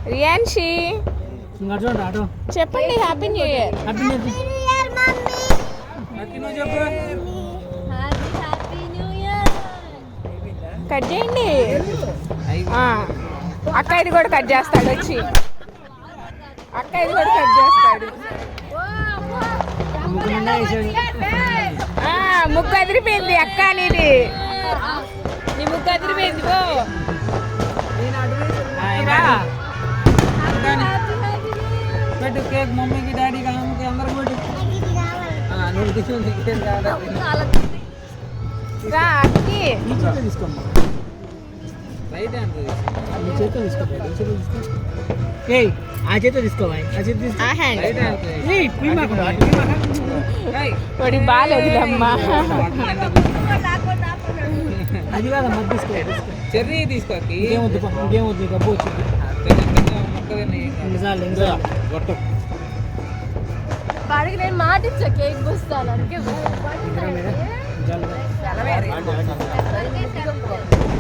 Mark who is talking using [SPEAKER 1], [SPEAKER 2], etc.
[SPEAKER 1] రియాన్షి చెప్పండి happy new year. Cut చేయండి. అక్క ఇది కూడా కట్ చేస్తాడు వచ్చి. అక్క ఇది కూడా కట్ చేస్తాడు. ముగ్గు అదిరిపోయింది అక్క. నీది నీ ముగ్గు అదిరిపోయింది.
[SPEAKER 2] పెట్టు కేక్ మమ్మీకి డాడీకి అమ్మకి అందరికి పెట్టు. తీసుకోమ్మా రైట్ హ్యాండ్ చేతితో తీసుకో. ఆ చేతితో తీసుకోవాలి. ఆ చేతి
[SPEAKER 1] వాడి బాగాలేదులేమ్మా.
[SPEAKER 2] అది కాదమ్మా తీసుకో. చెర్రీ తీసుకో. ఇంకేమొద్దు ఇంకేమొద్దు డబ్బు వచ్చింది.
[SPEAKER 3] వాడికి నేను మాట ఇచ్చా కేక్ పూస్తాను. అందుకే